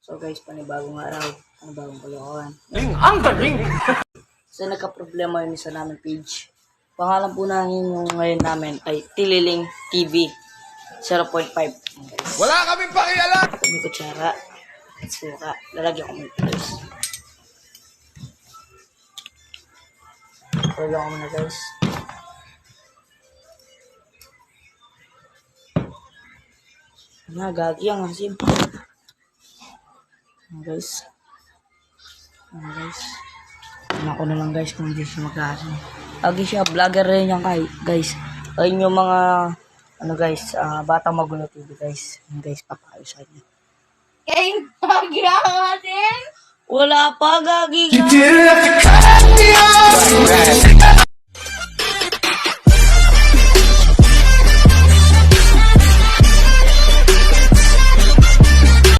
So guys, panibagong araw, panibagong kalokohan. Ang galing! So nagka-problema yung isa namin page. Pangalan po namin yung ngayon namin ay Tililing TV 0.5. Guys. Wala kaming pakialam! Ito may kutsara. Suka. Lalagyan ko muna guys. Lalagyan ko muna guys. Gagi ang asim. Guys. Guys. Ano ko na lang guys kung hindi siya mag-asim. Lagi siya, vlogger rin yan guys. Ayun yung mga, Batang Magulo TV guys. Yung guys, papayusan niya. Eh, nagyawa din. Wala pa, gagi You nga. didn't have to cut me off!